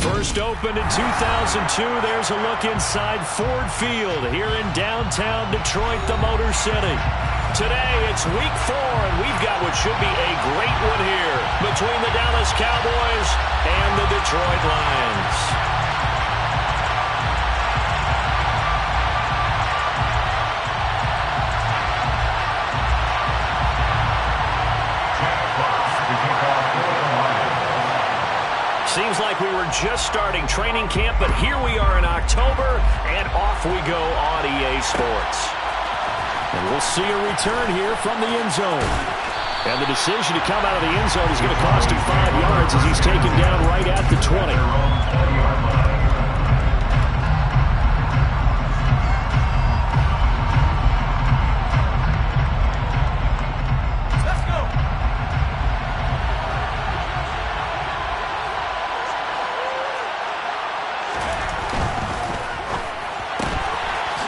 First opened in 2002, there's a look inside Ford Field here in downtown Detroit, the Motor City. Today, it's week 4, and we've got what should be a great one here between the Dallas Cowboys and the Detroit Lions. Seems like we were just starting training camp, but here we are in October, and off we go on EA Sports. And we'll see a return here from the end zone. And the decision to come out of the end zone is going to cost him 5 yards as he's taken down right at the 20.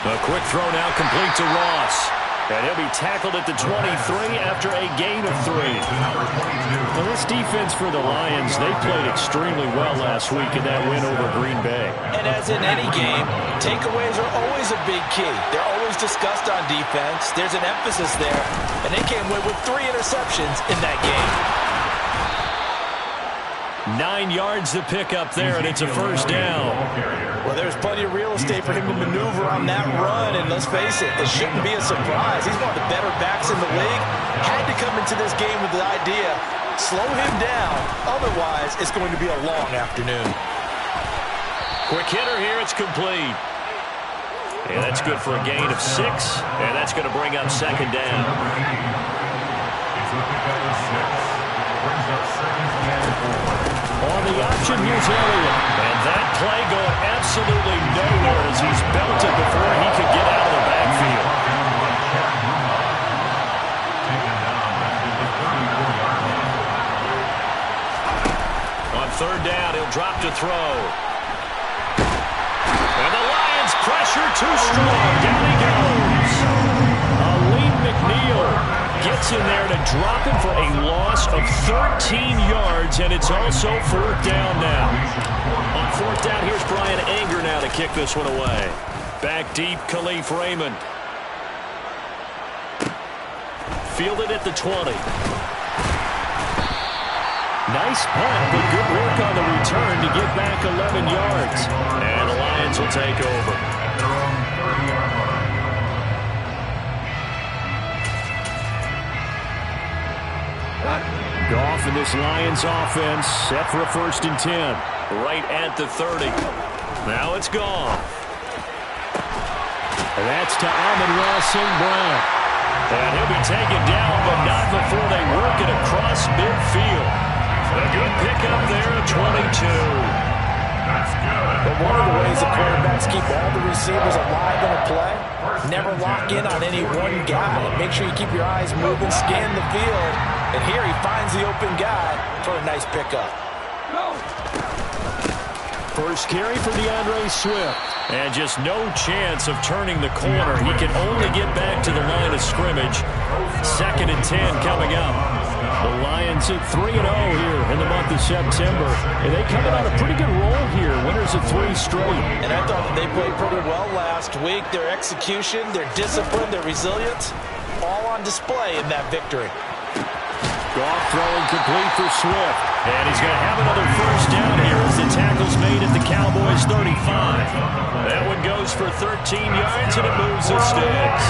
A quick throw now complete to Ross. And he'll be tackled at the 23 after a gain of 3. Well, this defense for the Lions, they played extremely well last week in that win over Green Bay. And as in any game, takeaways are always a big key. They're always discussed on defense. There's an emphasis there. And they came away with 3 interceptions in that game. 9 yards to pick up there, and it's a first down. Well, there's plenty of real estate for him to maneuver on that run, and let's face it, it shouldn't be a surprise. He's one of the better backs in the league. Had to come into this game with the idea, slow him down, otherwise it's going to be a long afternoon. Quick hitter here, it's complete. And that's good for a gain of 6, and that's going to bring up second down. On the option, here's Elliott. And that play going absolutely nowhere as he's belted before he could get out of the backfield. On third down, he'll drop to throw. And the Lions pressure too strong. Down he goes. Aleem McNeil gets in there to drop him for a loss of 13 yards, and it's also fourth down now. On fourth down, here's Brian Anger now to kick this one away. Back deep, Khalif Raymond. Fielded at the 20. Nice punt, but good work on the return to get back 11 yards. And the Lions will take over. Goff in this Lions offense set for a 1st and 10. Right at the 30. Now it's Goff. And that's to Amon-Ra St. Brown. And he'll be taken down, but not before they work it across midfield. A good pickup there at 22. But one of the ways the quarterbacks keep all the receivers alive in a play, never lock in on any one guy. Make sure you keep your eyes moving, scan the field. And here he finds the open guy for a nice pickup. First carry for DeAndre Swift. And just no chance of turning the corner. He can only get back to the line of scrimmage. 2nd and 10 coming up. The Lions at 3-0 here in the month of September. And they come on a pretty good roll here. Winners of 3 straight. And I thought that they played pretty well last week. Their execution, their discipline, their resilience, all on display in that victory. Goff throwing complete for Swift. And he's going to have another first down here as the tackle's made at the Cowboys 35. That one goes for 13 yards and it moves the sticks.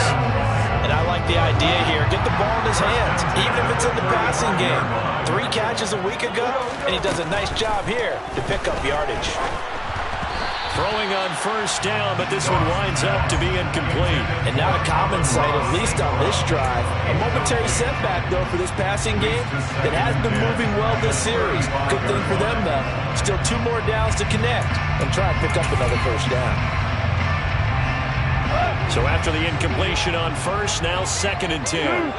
And I like the idea here. Get the ball in his hands, even if it's in the passing game. 3 catches a week ago, and he does a nice job here to pick up yardage. Throwing on first down, but this one winds up to be incomplete. And not a common sight, at least on this drive. A momentary setback, though, for this passing game that has been moving well this series. Good thing for them, though. Still 2 more downs to connect and try and pick up another first down. So after the incompletion on first, now 2nd and 10.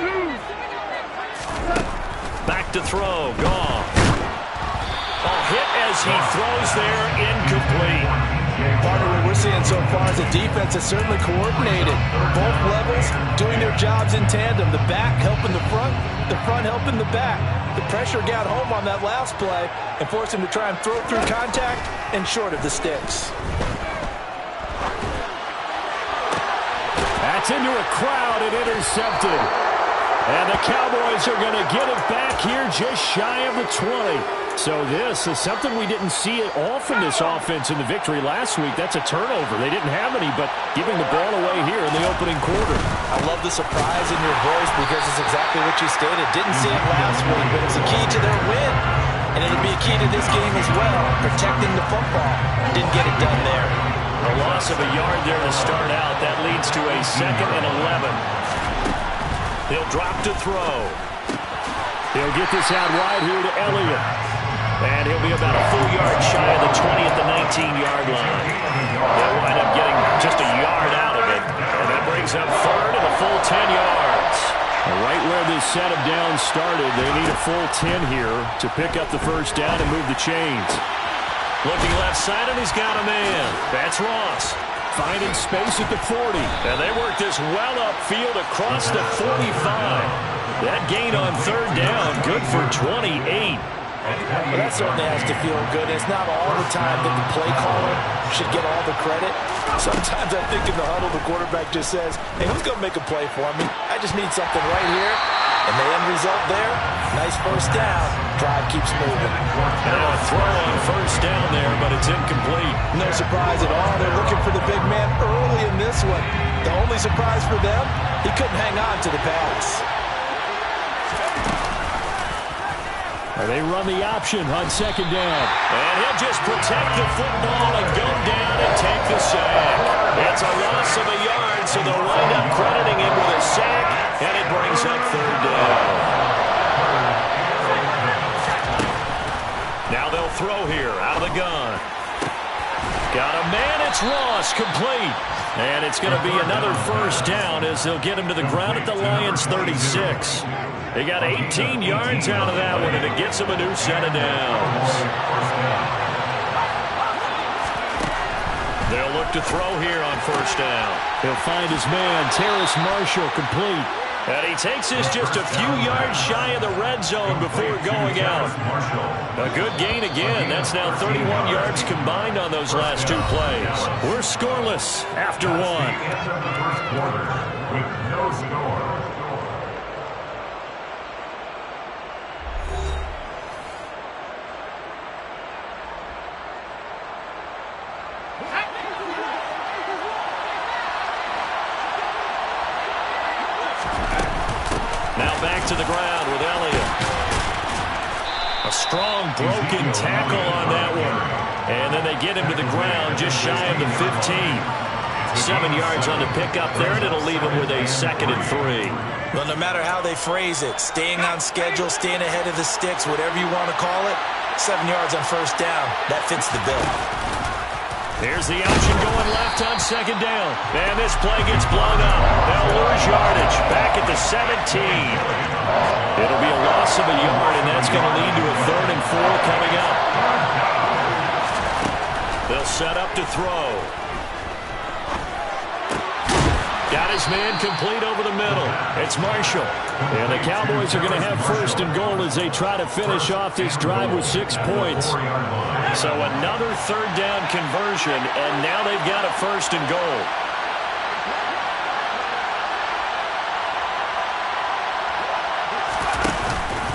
Back to throw, Goff. A hit as he throws there, incomplete. Part of what we're seeing so far is the defense is certainly coordinated. Both levels doing their jobs in tandem. The back helping the front helping the back. The pressure got home on that last play and forced him to try and throw through contact and short of the sticks. That's into a crowd and intercepted. And the Cowboys are going to get it back here just shy of the 20. So this is something we didn't see at all from this offense in the victory last week. That's a turnover. They didn't have any, but giving the ball away here in the opening quarter. I love the surprise in your voice because it's exactly what you stated. Didn't see it last week, but it's a key to their win. And it'll be a key to this game as well, protecting the football. Didn't get it done there. A loss of a yard there to start out. That leads to a 2nd and 11. He'll drop to throw. He'll get this out wide here to Elliott. And he'll be about a full yard shy of the 20 at the 19-yard line. They'll wind up getting just a yard out of it. And that brings up 3rd and a full 10 yards. Right where this set of downs started, they need a full 10 here to pick up the first down and move the chains. Looking left side, and he's got a man. That's Ross. Finding space at the 40. And they work this well upfield across the 45. That gain on 3rd down, good for 28. Well, that certainly has to feel good. It's not all the time that the play caller should get all the credit. Sometimes I think in the huddle, the quarterback just says, hey, who's going to make a play for me? I just need something right here. And the end result there, nice first down. Drive keeps moving. Now a throw on 1st down there, but it's incomplete. No surprise at all. They're looking for the big man early in this one. The only surprise for them, he couldn't hang on to the pass. They run the option on 2nd down. And he'll just protect the football and go down and take the sack. It's a loss of a yard, so they'll wind up crediting him with a sack, and it brings up 3rd down. Now they'll throw here out of the gun. Got a man, it's Ross, complete. And it's going to be another 1st down as they'll get him to the ground at the Lions' 36. They got 18 yards out of that one, and it gets them a new set of downs. They'll look to throw here on 1st down. He'll find his man, Terrace Marshall, complete. And he takes this just a few yards shy of the red zone before going out. A good gain again. That's now 31 yards combined on those last 2 plays. We're scoreless after 1. With no score. Now back to the ground with Elliott. A strong broken tackle on that one. And then they get him to the ground just shy of the 15. 7 yards on the pickup there, and it'll leave him with a 2nd and 3. Well, no matter how they phrase it, staying on schedule, staying ahead of the sticks, whatever you want to call it, 7 yards on 1st down, that fits the bill. Here's the option going left on 2nd down. And this play gets blown up. They'll lose yardage back at the 17. It'll be a loss of a yard, and that's going to lead to a 3rd and 4 coming up. They'll set up to throw. Got his man complete over the middle. It's Marshall. And the Cowboys are going to have 1st and goal as they try to finish off this drive with 6 points. So another 3rd down conversion, and now they've got a 1st and goal.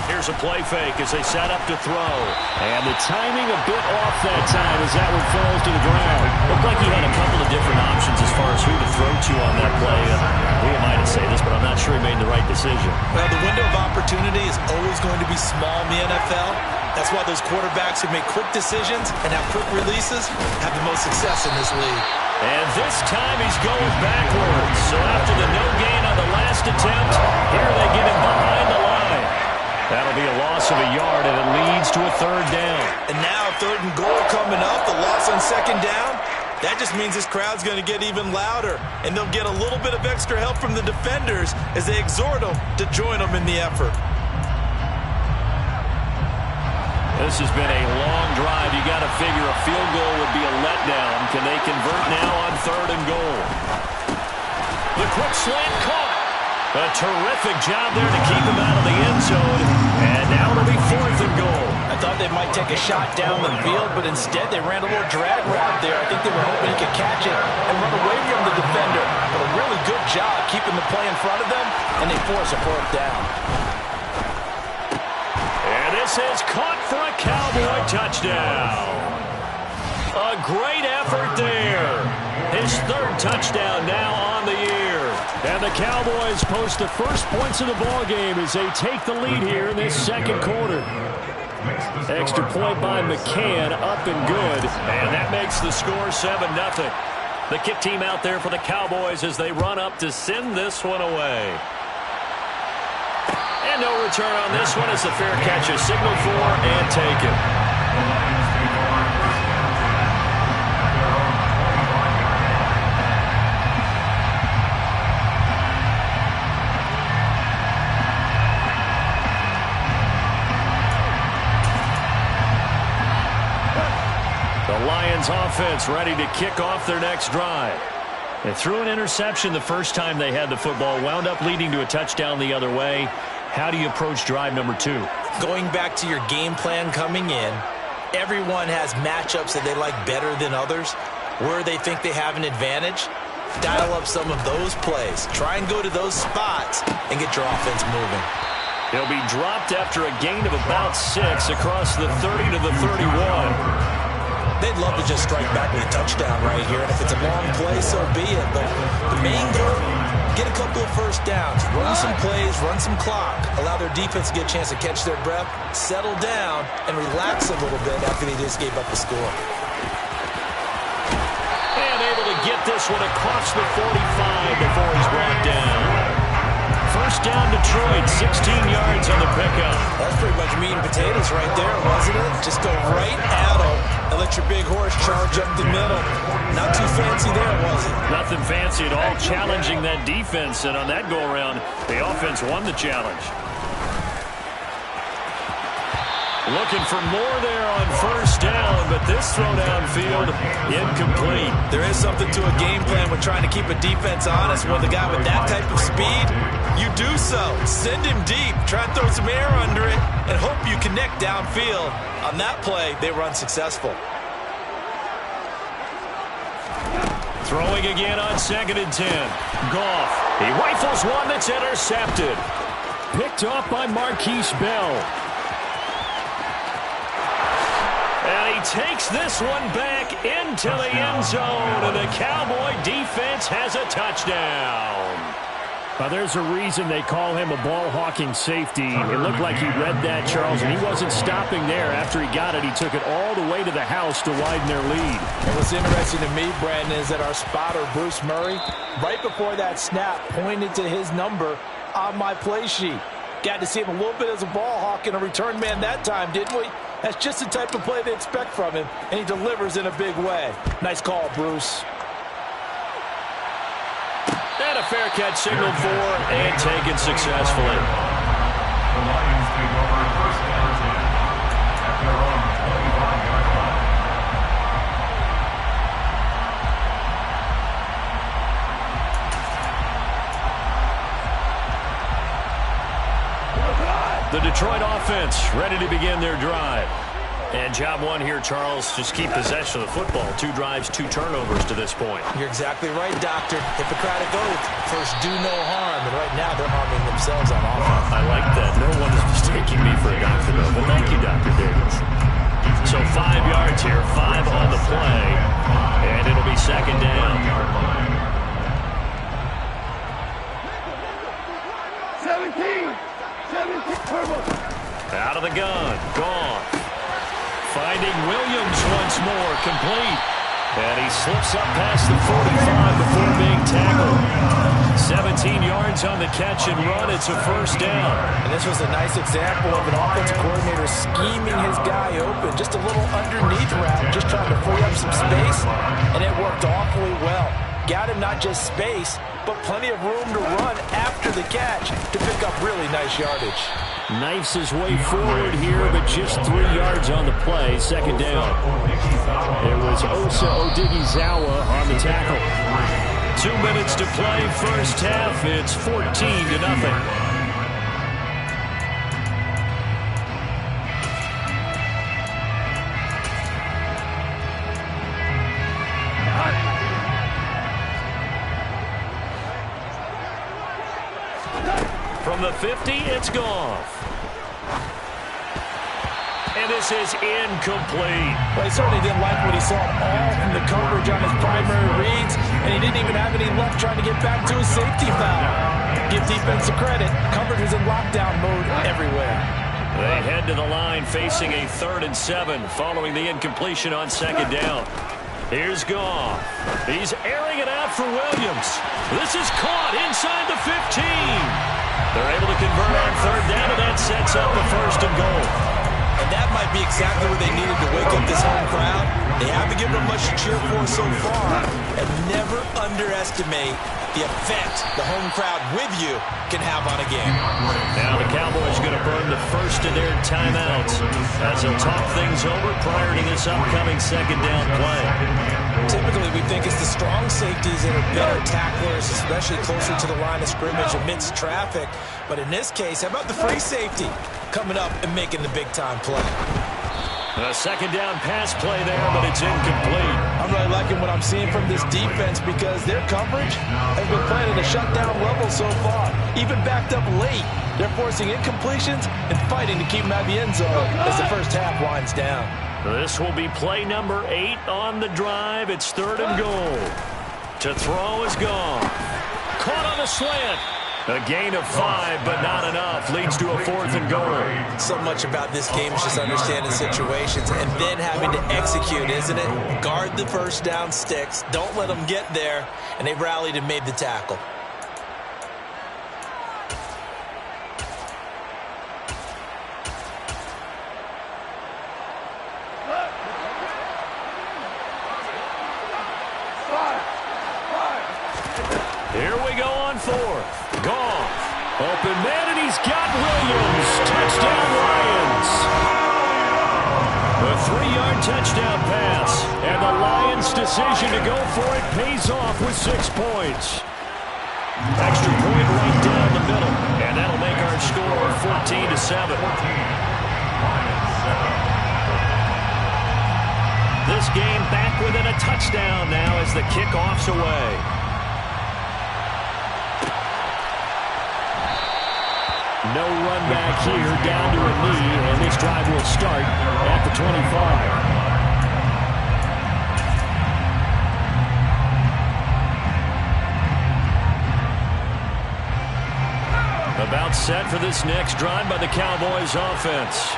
Here's a play fake as they set up to throw. And the timing a bit off that time as that one falls to the ground. Looked like he had a couple of different options as far as who to throw to on that play. Who am I to say this, but I'm not sure he made the right decision. Well, the window of opportunity is always going to be small in the NFL. That's why those quarterbacks who make quick decisions and have quick releases have the most success in this league. And this time he's going backwards. So after the no gain on the last attempt, here they get him behind the line. That'll be a loss of a yard, and it leads to a 3rd down. And now 3rd and goal coming up, the loss on 2nd down. That just means this crowd's going to get even louder, and they'll get a little bit of extra help from the defenders as they exhort them to join them in the effort. This has been a long drive. You got to figure a field goal would be a letdown. Can they convert now on 3rd and goal? The quick slant caught. A terrific job there to keep him out of the end zone. And Now it'll be 4th and goal. I thought they might take a shot down the field, but instead they ran a little drag route there. I think they were hoping he could catch it and run away from the defender. But a really good job keeping the play in front of them, and they force a 4th down. And this is caught for a Cowboy touchdown. A great effort there. His 3rd touchdown now on the year. And the Cowboys post the first points of the ball game as they take the lead here in this 2nd quarter. Extra point by McCann, up and good. And that makes the score 7-0. The kick team out there for the Cowboys as they run up to send this one away. And no return on this one as the fair catch is signaled for and taken. The Lions offense ready to kick off their next drive. They threw an interception the first time they had the football, wound up leading to a touchdown the other way. How do you approach drive number 2? Going back to your game plan coming in, everyone has matchups that they like better than others. Where they think they have an advantage, dial up some of those plays. Try and go to those spots and get your offense moving. He'll be dropped after a gain of about 6 across the 30 to the 31. They'd love to just strike back with a touchdown right here, and if it's a long play, so be it. But the main goal, get a couple of first downs, run some plays, run some clock, allow their defense to get a chance to catch their breath, settle down, and relax a little bit after they just gave up the score. And able to get this one across the 45 before he's brought down. First down, Detroit, 16 yards on the pickup. That's pretty much meat and potatoes right there, wasn't it? Just go right at them and let your big horse charge up the middle. Not too fancy there, was it? Nothing fancy at all, challenging that defense, and on that go-around, the offense won the challenge. Looking for more there on first down, but this throw downfield, incomplete. There is something to a game plan with trying to keep a defense honest. With a guy with that type of speed, you do so. Send him deep, try and throw some air under it, and hope you connect downfield. On that play, they were unsuccessful. Throwing again on 2nd and 10. Goff. He rifles one that's intercepted. Picked off by Marquise Bell. And he takes this one back into the end zone, and the Cowboy defense has a touchdown. There's a reason they call him a ball-hawking safety. It looked like he read that, Charles, and he wasn't stopping there. After he got it, he took it all the way to the house to widen their lead. And what's interesting to me, Brandon, is that our spotter, Bruce Murray, right before that snap, pointed to his number on my play sheet. Got to see him a little bit as a ball hawk and a return man that time, didn't we? That's just the type of play they expect from him, and he delivers in a big way. Nice call, Bruce. And a fair catch signaled for and taken successfully. The Lions take over first and 10 at their own 35-yard line. The Detroit offense ready to begin their drive. And job one here, Charles, just keep possession of the football. 2 drives, 2 turnovers to this point. You're exactly right, Doctor. Hippocratic oath. First, do no harm. And right now, they're harming themselves on offense. I like that. No one is mistaking me for a doctor, though. But thank you, Dr. Davis. So 5 yards here, 5 on the play. And it'll be 2nd down. 17. Out of the gun. Gone. Finding Williams once more, complete. And he slips up past the 45 before being tackled. 17 yards on the catch and run. It's a first down. And this was a nice example of an offensive coordinator scheming his guy open. Just a little underneath route, just trying to free up some space. And it worked awfully well. Got him not just space, but plenty of room to run after the catch to pick up really nice yardage. Knifes his way forward here, but just 3 yards on the play. 2nd down. It was Osa Odighizuwa on the tackle. 2 minutes to play, first half. It's 14-0. the 50, it's Goff. And this is incomplete. Well, he certainly didn't like what he saw all from the coverage on his primary reads, and he didn't even have any luck trying to get back to his safety foul. Give defense the credit. Coverage was in lockdown mode everywhere. They head to the line facing a 3rd and 7 following the incompletion on 2nd down. Here's Goff. He's airing it out for Williams. This is caught inside the 15. They're able to convert on 3rd down, and that sets up a 1st and goal. And that might be exactly what they needed to wake up this home crowd. They haven't given them much to cheer for so far. And never underestimate the effect the home crowd with you can have on a game. Now the Cowboys are going to burn the first of their timeouts as they'll talk things over prior to this upcoming 2nd down play. Typically, we think it's the strong safeties that are better tacklers, especially closer to the line of scrimmage amidst traffic. But in this case, how about the free safety coming up and making the big-time play? A 2nd down pass play there, but it's incomplete. I'm really liking what I'm seeing from this defense because their coverage has been playing at a shutdown level so far. Even backed up late, they're forcing incompletions and fighting to keep them out of the end zone as the first half winds down. This will be play number 8 on the drive. It's 3rd and goal. To throw is Goff. Caught on the slant. A gain of 5, but not enough. Leads to a 4th and goal. So much about this game is just understanding situations and then having to execute, isn't it? Guard the first down sticks. Don't let them get there. And they rallied and made the tackle. Here we go on 4th. Goff. Open man, and he's got Williams. Touchdown, Lions. A 3-yard touchdown pass. And the Lions' decision to go for it pays off with 6 points. Extra point right down the middle. And that'll make our score 14-7. This game back within a touchdown now as the kickoff's away. No run back here, down to a knee, and this drive will start at the 25. About set for this next drive by the Cowboys offense.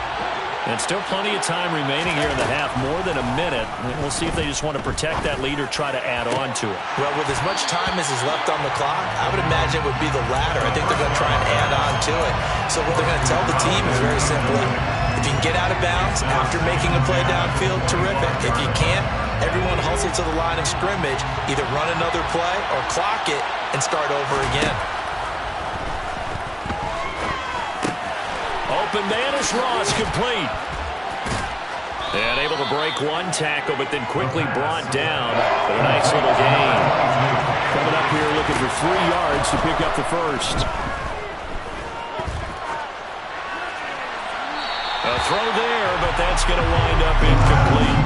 And still plenty of time remaining here in the half, more than a minute. We'll see if they just want to protect that lead or try to add on to it. Well, with as much time as is left on the clock, I would imagine it would be the latter. I think they're going to try and add on to it. So what they're going to tell the team is very simply, if you can get out of bounds after making a play downfield, terrific. If you can't, everyone hustle to the line of scrimmage, either run another play or clock it and start over again. Open man is Ross, complete. And able to break one tackle, but then quickly brought down with a nice little gain. Coming up here looking for 3 yards to pick up the first. A throw there, but that's going to wind up incomplete.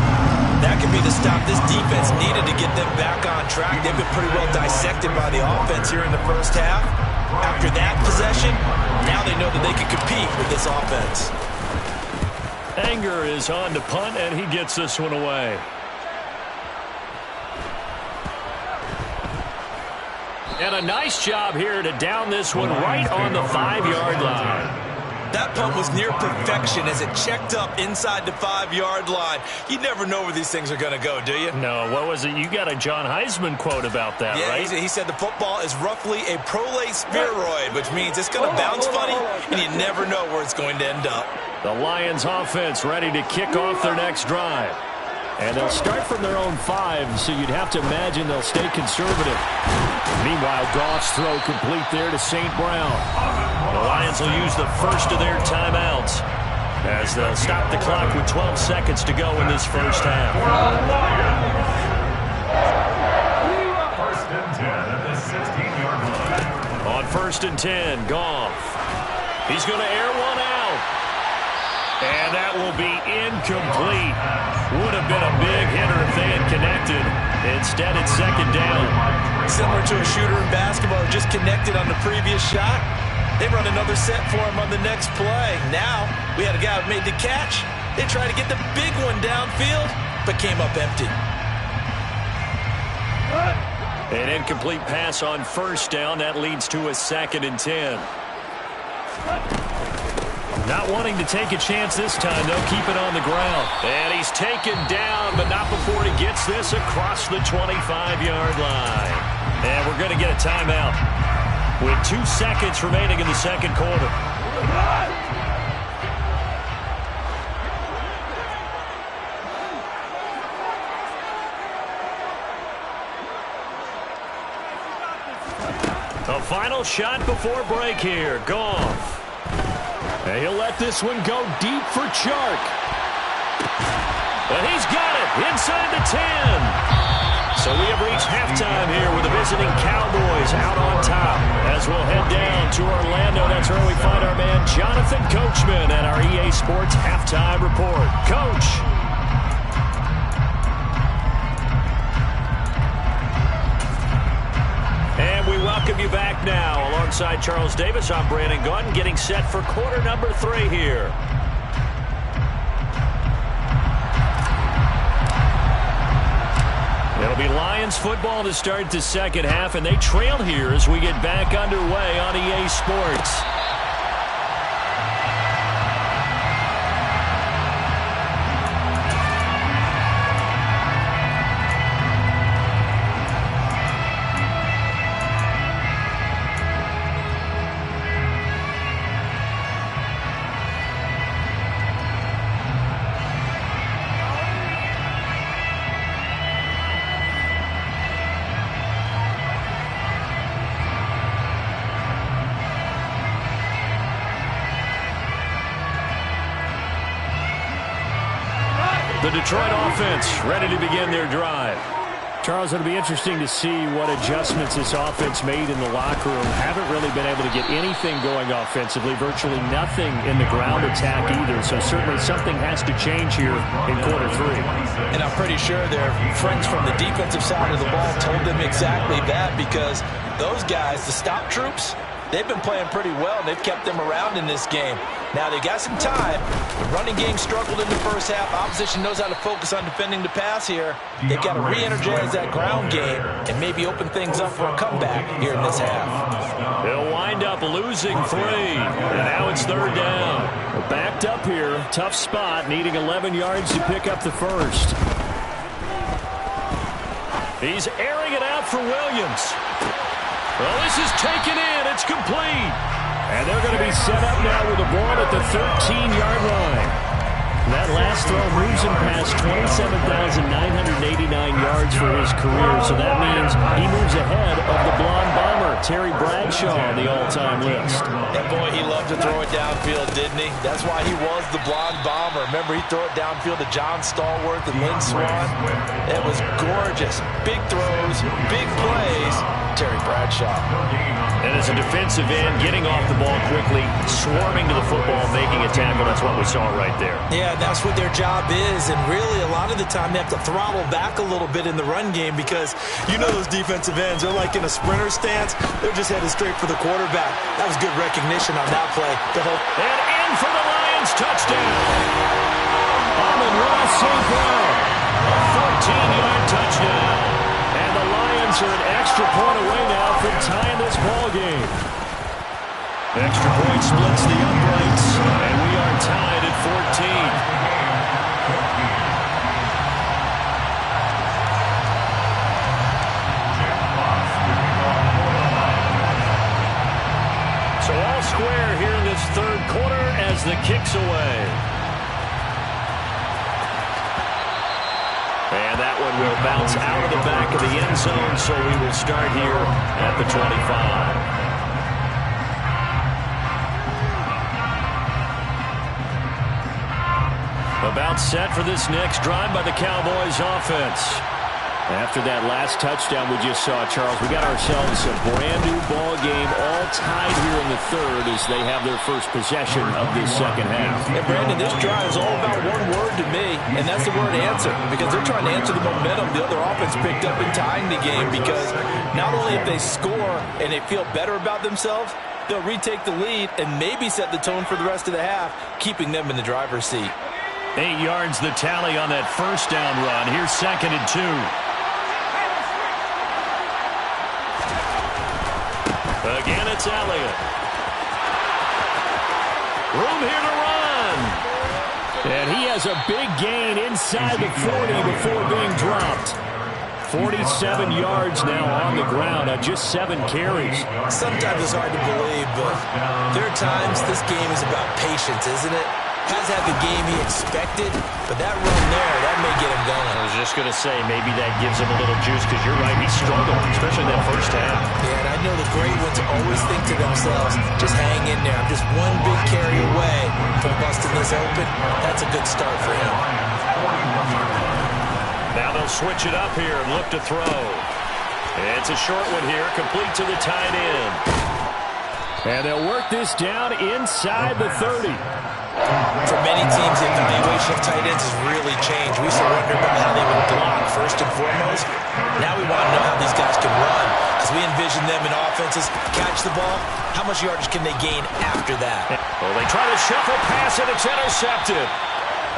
That could be the stop this defense needed to get them back on track. They've been pretty well dissected by the offense here in the first half. After that possession, now they know that they can compete with this offense. Anger is on to punt, and he gets this one away. And a nice job here to down this one right on the 5-yard line. That punt was near perfection as it checked up inside the 5-yard line. You never know where these things are going to go, do you? No, what was it? You got a John Heisman quote about that, right? Yeah, he said the football is roughly a prolate spheroid, which means it's going to bounce funny, and you never know where it's going to end up. The Lions offense ready to kick off their next drive. And they'll start from their own 5, so you'd have to imagine they'll stay conservative. Meanwhile, Goff's throw complete there to St. Brown. The Lions will use the first of their timeouts as they'll stop the clock with 12 seconds to go in this first half. First and 10 at the 16-yard line. On 1st and 10, Goff. He's going to air one out. And that will be incomplete. Would have been a big hitter if they had connected. Instead, it's 2nd down. Similar to a shooter in basketball who just connected on the previous shot. They run another set for him on the next play. Now, we had a guy who made the catch. They tried to get the big one downfield, but came up empty. An incomplete pass on first down. That leads to a 2nd and 10. Not wanting to take a chance this time, they'll keep it on the ground. And he's taken down, but not before he gets this across the 25-yard line. And we're going to get a timeout with 2 seconds remaining in the second quarter. The final shot before break here. Goff. And he'll let this one go deep for Chark. And he's got it inside the 10. So we have reached halftime here with the visiting Cowboys out on top. As we'll head down to Orlando, that's where we find our man Jonathan Coachman at our EA Sports Halftime Report. Coach. And we welcome you back now. Alongside Charles Davis, I'm Brandon Gaudin, getting set for quarter number 3 here. It'll be Lions football to start the second half, and they trail here as we get back underway on EA Sports. The Detroit offense ready to begin their drive. Charles, it'll be interesting to see what adjustments this offense made in the locker room. Haven't really been able to get anything going offensively, virtually nothing in the ground attack either. So certainly something has to change here in quarter 3. And I'm pretty sure their friends from the defensive side of the ball told them exactly that, because those guys, the stop troops, they've been playing pretty well, and they've kept them around in this game. Now, they got some time. The running game struggled in the first half. Opposition knows how to focus on defending the pass here. They've got to re-energize that ground game and maybe open things up for a comeback here in this half. They'll wind up losing 3, and now it's 3rd down. We're backed up here. Tough spot, needing 11 yards to pick up the first. He's airing it out for Williams. Well, this is taken in. It's complete. And they're going to be set up now with the ball at the 13-yard line. That last throw moves him past 27,989 yards for his career. So that means he moves ahead of the blonde bomber, Terry Bradshaw, on the all-time list. And boy, he loved to throw it downfield, didn't he? That's why he was the blonde bomber. Remember, he threw it downfield to John Stallworth and Lynn Swann. It was gorgeous. Big throws, big plays. Terry Bradshaw. And as a defensive end, getting off the ball quickly, swarming to the football, making a tackle. That's what we saw right there. Yeah, that's what their job is. And really, a lot of the time, they have to throttle back a little bit in the run game, because you know those defensive ends, they're like in a sprinter stance. They're just headed straight for the quarterback. That was good recognition on that play. And in for the Lions, touchdown. Amon-Ra St. Brown, a 14-yard touchdown. And the Lions are an extra point away now from tying this ball game. Extra point splits the uprights, and we are tied at 14. So all square here in this 3rd quarter as the kick's away. And that one will bounce out of the back of the end zone, so we will start here at the 25. About set for this next drive by the Cowboys offense. After that last touchdown we just saw, Charles, we got ourselves a brand-new ball game, all tied here in the 3rd as they have their first possession of this second half. And, Brandon, this drive is all about one word to me, and that's the word answer, because they're trying to answer the momentum the other offense picked up in tying the game, because not only if they score and they feel better about themselves, they'll retake the lead and maybe set the tone for the rest of the half, keeping them in the driver's seat. 8 yards the tally on that first down run. Here's 2nd and 2. Again, it's Elliott. Room here to run. And he has a big gain inside the 40 before being dropped. 47 yards now on the ground on just 7 carries. Sometimes it's hard to believe, but there are times this game is about patience, isn't it? Has had the game he expected, but that run there, that may get him going. I was just going to say, maybe that gives him a little juice, because you're right, he struggled, especially in that first half. Yeah, and I know the great ones always think to themselves, just hang in there. I'm just one big carry away from busting this open. That's a good start for him. Now they'll switch it up here and look to throw. It's a short one here, complete to the tight end. And they'll work this down inside the 30. For many teams, the evaluation of tight ends has really changed. We used to wonder about how they would block first and foremost. Now we want to know how these guys can run. As we envision them in offenses, catch the ball, how much yardage can they gain after that? Well, they try to shuffle pass, and it's intercepted.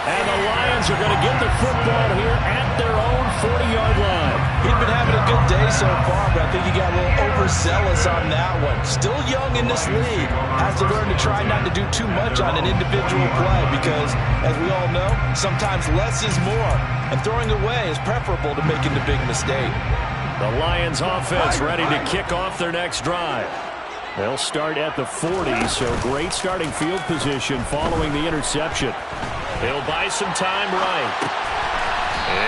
And the Lions are going to get the football here at their own 40-yard line. He'd been having a good day so far, but I think he got a little overzealous on that one. Still young in this league. Has to learn to try not to do too much on an individual play because, as we all know, sometimes less is more. And throwing away is preferable to making the big mistake. The Lions offense ready to kick off their next drive. They'll start at the 40, so great starting field position following the interception. He'll buy some time right.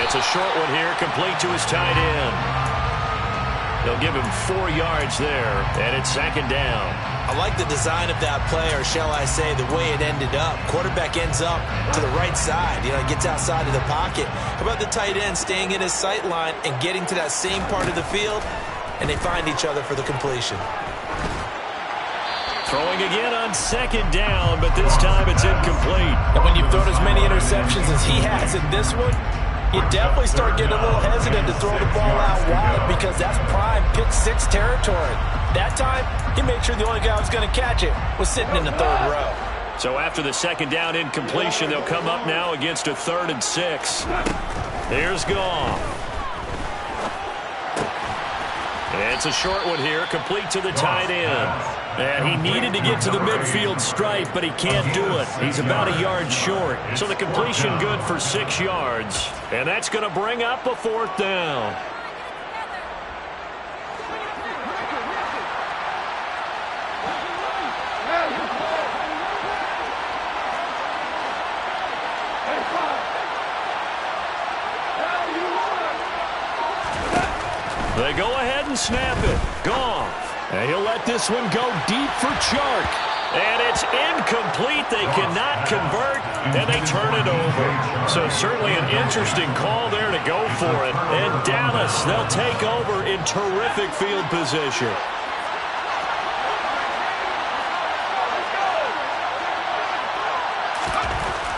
It's a short one here, complete to his tight end. They'll give him 4 yards there, and it's 2nd down. I like the design of that play, or shall I say the way it ended up. Quarterback ends up to the right side. Gets outside of the pocket. How about the tight end staying in his sight line and getting to that same part of the field, and they find each other for the completion. Throwing again on 2nd down, but this time it's incomplete. And when you've thrown as many interceptions as he has in this one, you definitely start getting a little hesitant to throw the ball out wide because that's prime pick 6 territory. That time, he made sure the only guy who was going to catch it was sitting in the 3rd row. So after the 2nd down incompletion, they'll come up now against a 3rd and 6. Here's Goff. It's a short one here, complete to the tight end. And he needed to get to the midfield stripe, but he can't do it. He's about a yard short. So the completion good for 6 yards. And that's going to bring up a 4th down. They go ahead and snap it. Goff. And he'll let this one go deep for Chark. And it's incomplete. They cannot convert, and they turn it over. So certainly an interesting call there to go for it. And Dallas, they'll take over in terrific field position.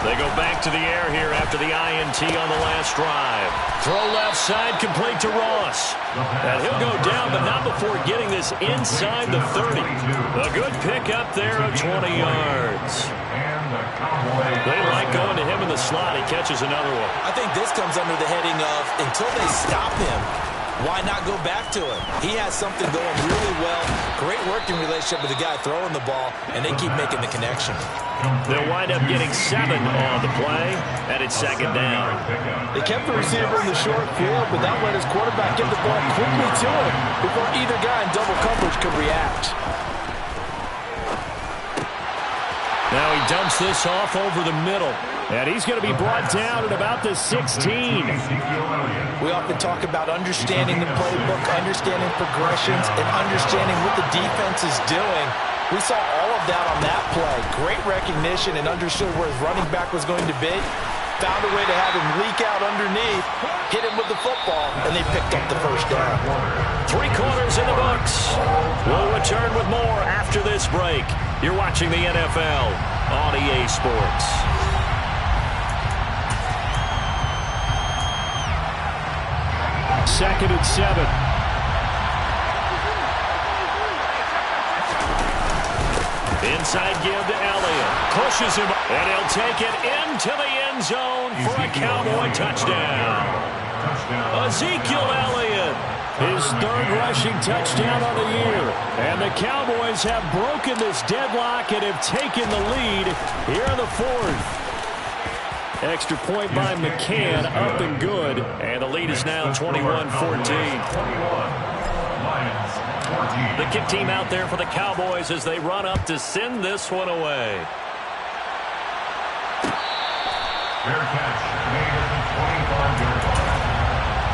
They go back to the air here after the INT on the last drive. Throw left side, complete to Ross. And he'll go down, but not before getting this inside the 30. A good pickup there of 20 yards. They like going to him in the slot. He catches another one. I think this comes under the heading of until they stop him, why not go back to him? He has something going really well. Great working relationship with the guy throwing the ball, and they keep making the connection. They'll wind up getting 7 on the play, and it's 2nd down. They kept the receiver in the short field, but that let his quarterback get the ball quickly to him before either guy in double coverage could react. Now he dumps this off over the middle. And he's going to be brought down at about the 16. We often talk about understanding the playbook, understanding progressions, and understanding what the defense is doing. We saw all of that on that play. Great recognition and understood where his running back was going to be. Found a way to have him leak out underneath, hit him with the football, and they picked up the first down. 3 quarters in the books. We'll return with more after this break. You're watching the NFL on EA Sports. Second and 7. Inside give to Elliott. Pushes him, and he'll take it into the end zone for a Cowboy touchdown. Ezekiel Elliott, his third rushing touchdown on the year. And the Cowboys have broken this deadlock and have taken the lead here in the fourth. Extra point by McCann, up and good. And the lead is now 21-14. The kick team out there for the Cowboys as they run up to send this one away. Fair catch made at the 25-yard line.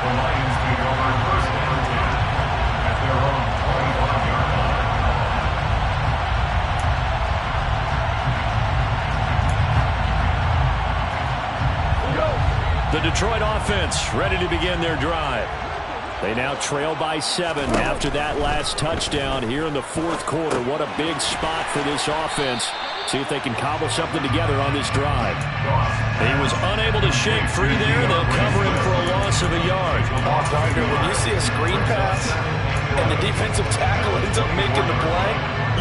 The Lions take over first and 10 at their own 25-yard line. The Detroit offense ready to begin their drive. They now trail by 7 after that last touchdown here in the fourth quarter. What a big spot for this offense. See if they can cobble something together on this drive. He was unable to shake free there. They'll cover him for a loss of a yard. When you see a screen pass and the defensive tackle ends up making the play,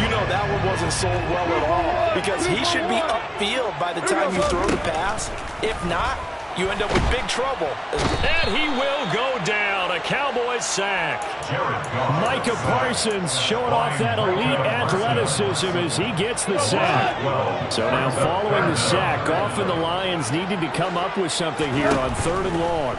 you know that one wasn't sold well at all, because he should be upfield by the time you throw the pass. If not, you end up with big trouble. And he will go down. A Cowboys sack. Micah Parsons showing off that elite athleticism as he gets the sack. So now following the sack, Goff and the Lions needed to come up with something here on 3rd and long.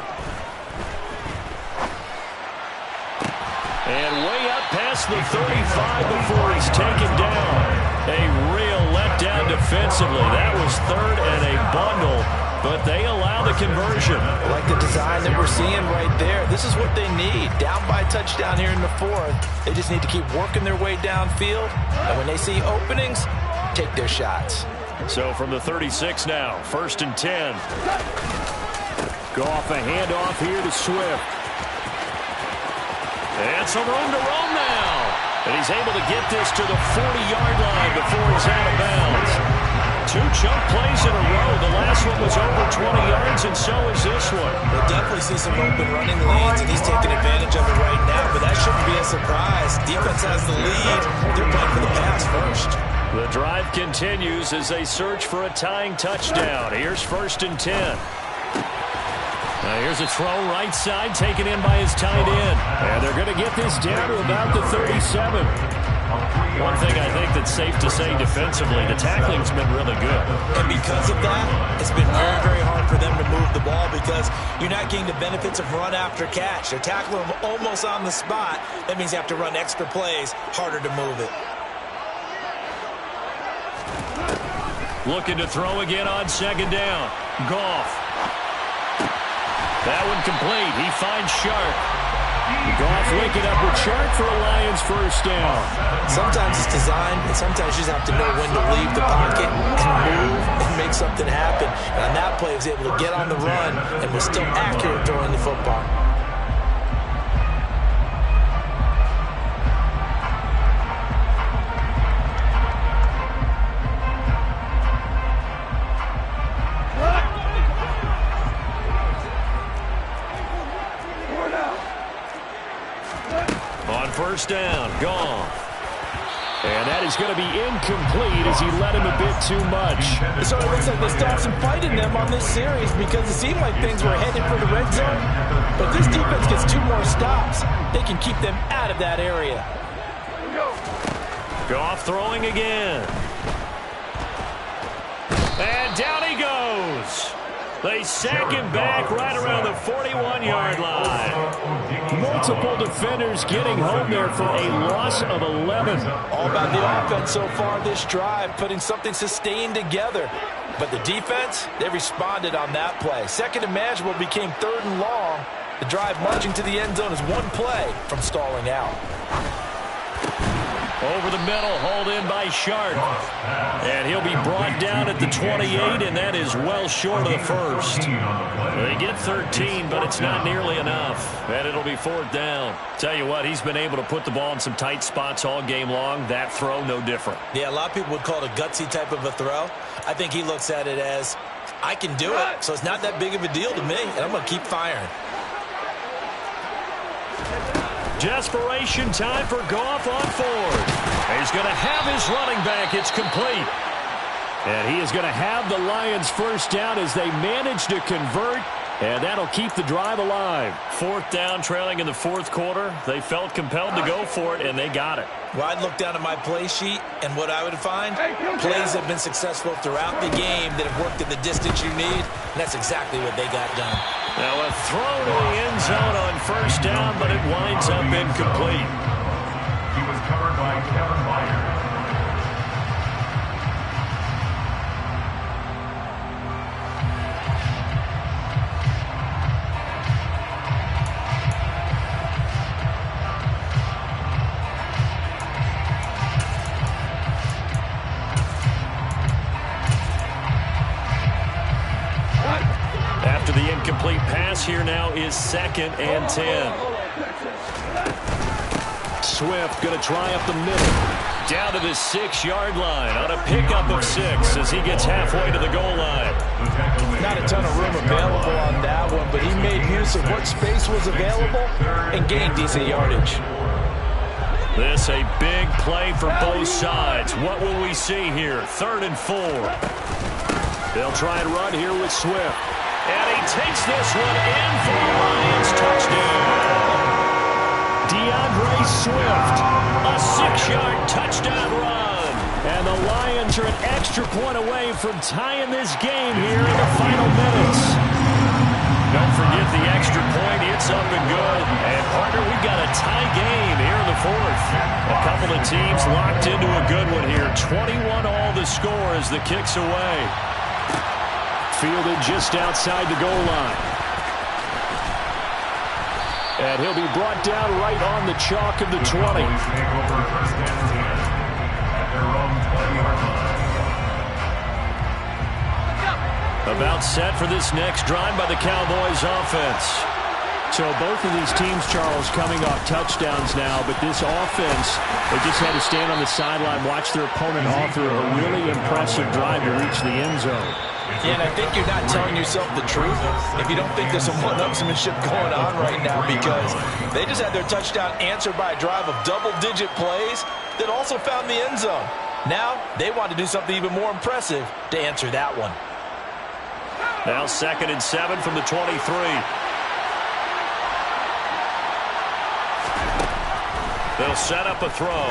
And way up past the 35 before he's taken down. A real letdown defensively. That was 3rd and a bundle. But they allow the conversion. Like the design that we're seeing right there. This is what they need. Down by a touchdown here in the fourth. They just need to keep working their way downfield. And when they see openings, take their shots. So from the 36 now, 1st and 10. Goff a handoff here to Swift. And some room to roam now. And he's able to get this to the 40-yard line before he's out of bounds. 2 chunk plays in a row. The last one was over 20 yards, and so is this one. We'll definitely see some open running lanes, and he's taking advantage of it right now, but that shouldn't be a surprise. Defense has the lead. They're playing for the pass first. The drive continues as they search for a tying touchdown. Here's 1st and 10. Now here's a throw right side taken in by his tight end. And they're going to get this down to about the 37. One thing I think that's safe to say defensively, the tackling's been really good. And because of that, it's been very, very hard for them to move the ball because you're not getting the benefits of run after catch. They're tackling them almost on the spot. That means you have to run extra plays, harder to move it. Looking to throw again on 2nd down. Goff. That one complete. He finds Sharp. Goff linking up with Sharp for a Lions first down. Sometimes it's designed, and sometimes you just have to know when to leave the pocket and move and make something happen. And on that play, he was able to get on the run and was still accurate throwing the football. First down, Goff. And that is going to be incomplete as he led him a bit too much. So it looks like they still have some fight in them on this series because it seemed like things were headed for the red zone. But this defense gets 2 more stops. They can keep them out of that area. Goff throwing again. And down he goes. They sack him back right around the 41-yard line. Multiple defenders getting home there for a loss of 11. All about the offense so far this drive, putting something sustained together. But the defense, they responded on that play. 2nd and manageable became 3rd and long. The drive marching to the end zone is 1 play from stalling out. Over the middle, hauled in by Sharp. And he'll be brought down at the 28, and that is well short of the first. They get 13, but it's not nearly enough. And it'll be 4th down. Tell you what, he's been able to put the ball in some tight spots all game long. That throw, no different. Yeah, a lot of people would call it a gutsy type of a throw. I think he looks at it as, I can do it, so it's not that big of a deal to me, and I'm going to keep firing. Desperation time for Goff on 4th. He's going to have his running back. It's complete. And he is going to have the Lions first down as they manage to convert. And that'll keep the drive alive. Fourth down, trailing in the fourth quarter. They felt compelled to go for it, and they got it. Well, I'd look down at my play sheet, and what I would find, plays have been successful throughout the game that have worked in the distance you need, and that's exactly what they got done. Now a throw to the end zone on first down, but it winds up incomplete. He was covered by Kevin Byard. After the incomplete pass, here now is 2nd and 10. Swift going to try up the middle. Down to the 6-yard line on a pickup of 6 as he gets halfway to the goal line. Not a ton of room available on that one, but he made use of what space was available and gained decent yardage. This a big play for both sides. What will we see here? 3rd and 4. They'll try and run here with Swift. And he takes this one in for the Lions touchdown. DeAndre Swift, a 6-yard touchdown run. And the Lions are an extra point away from tying this game here in the final minutes. Don't forget the extra point. It's up and good. And, partner, we've got a tie game here in the 4th. A couple of teams locked into a good one here. 21 all the score as the kick's away. Fielded just outside the goal line. And he'll be brought down right on the chalk of the 20. About set for this next drive by the Cowboys offense. So both of these teams, Charles, coming off touchdowns now, but this offense, they just had to stand on the sideline, watch their opponent offer a really impressive drive to reach the end zone. Yeah, and I think you're not telling yourself the truth if you don't think there's some one-upsmanship going on right now, because they just had their touchdown answered by a drive of double-digit plays that also found the end zone. Now they want to do something even more impressive to answer that one. Now 2nd and 7 from the 23. They'll set up a throw.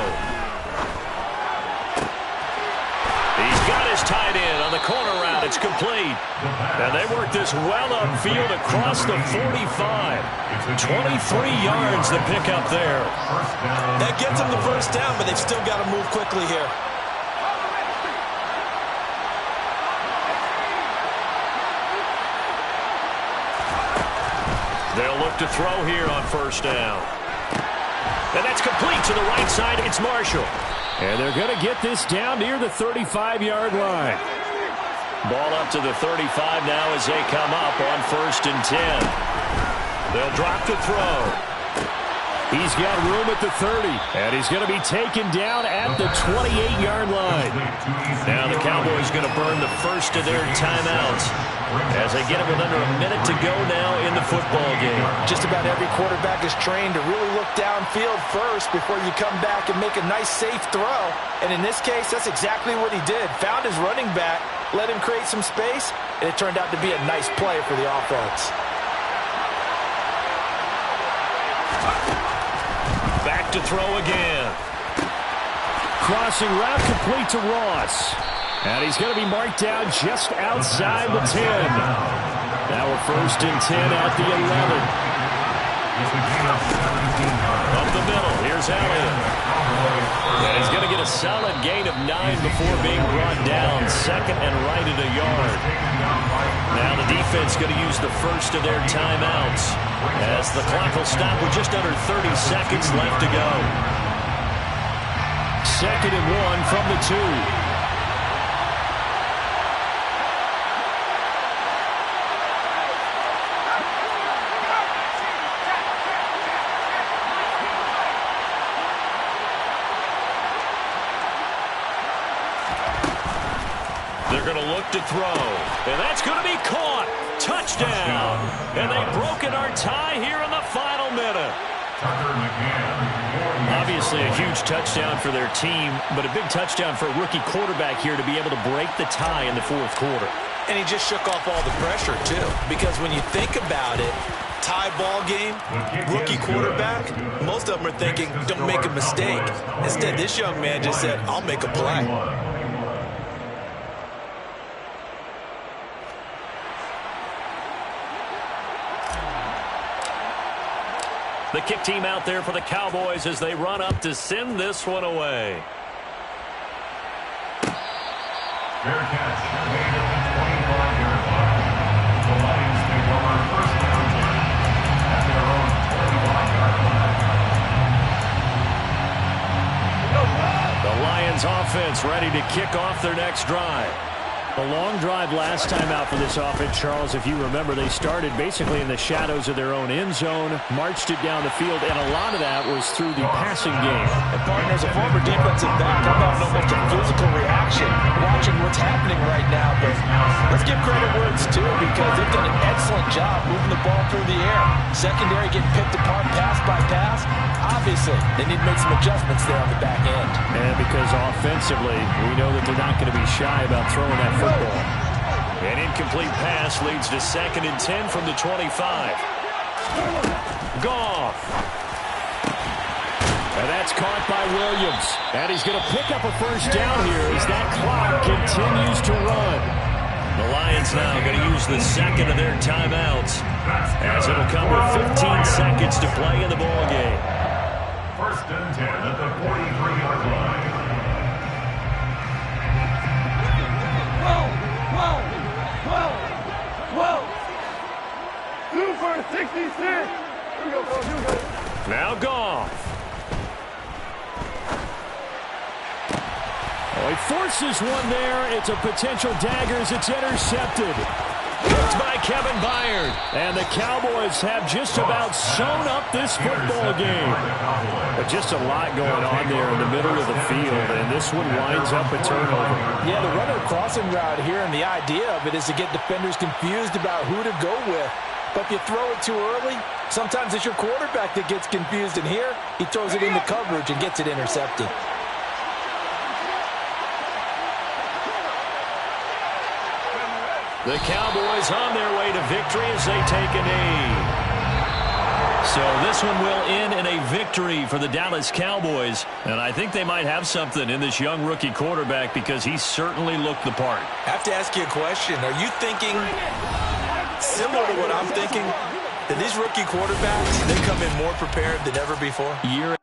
He's got his tight end on the corner route. It's complete. And they work this well upfield across the 45. 23 yards to pick up there. That gets them the first down, but they've still got to move quickly here. They'll look to throw here on first down. And that's complete to the right side. It's Marshall. And they're going to get this down near the 35-yard line. Ball up to the 35 now as they come up on 1st and 10. They'll drop to throw. He's got room at the 30. And he's going to be taken down at the 28-yard line. Now the Cowboys going to burn the first of their timeouts as they get it with under a minute to go now in the football game. Just about every quarterback is trained to really look downfield first before you come back and make a nice, safe throw. And in this case, that's exactly what he did. Found his running back, let him create some space, and it turned out to be a nice play for the offense. Back to throw again. Crossing route complete to Ross. And he's going to be marked down just outside the 10. Now we're 1st and 10 at the 11. Up the middle, here's Elliott. And he's going to get a solid gain of 9 before being brought down. 2nd and right at a yard. Now the defense going to use the first of their timeouts as the clock will stop with just under 30 seconds left to go. 2nd and 1 from the 2. They're going to look to throw, and that's going to be caught. Touchdown. And they've broken our tie here in the final minute. Tucker McCann. Obviously a huge touchdown for their team, but a big touchdown for a rookie quarterback here to be able to break the tie in the fourth quarter. And he just shook off all the pressure, too. Because when you think about it, tie ball game, rookie quarterback, most of them are thinking, don't make a mistake. Instead, this young man just said, I'll make a play. The kick team out there for the Cowboys as they run up to send this one away. Fair catch made at the 25-yard line. The Lions take over first down at their own 25-yard line. The Lions offense ready to kick off their next drive. A long drive last time out for this offense, Charles. If you remember, they started basically in the shadows of their own end zone, marched it down the field, and a lot of that was through the passing game. And partners, a former defensive back, I'm having almost a physical reaction watching what's happening right now. But let's give credit where it's due because they've done an excellent job moving the ball through the air. Secondary getting picked apart pass by pass. Obviously, they need to make some adjustments there on the back end. And because offensively, we know that they're not going to be shy about throwing that football. An incomplete pass leads to 2nd and 10 from the 25. Goff. And that's caught by Williams. And he's going to pick up a first down here as that clock continues to run. The Lions now going to use the second of their timeouts as it'll come with 15 seconds to play in the ball game. First and 10 at the 43-yard line. Two for 66. Now Goff. Oh, he forces one there. It's a potential dagger as it's intercepted. It's by Kevin Byard. And the Cowboys have just about sewn up this football game. But just a lot going on there in the middle of the field, and this one winds up a turnover. Yeah, the runner crossing route here, and the idea of it is to get defenders confused about who to go with. But if you throw it too early, sometimes it's your quarterback that gets confused, and here he throws it into coverage and gets it intercepted. The Cowboys on their way to victory as they take a knee. So this one will end in a victory for the Dallas Cowboys. And I think they might have something in this young rookie quarterback because he certainly looked the part. I have to ask you a question. Are you thinking similar to what I'm thinking? That these rookie quarterbacks, they come in more prepared than ever before? Year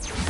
10.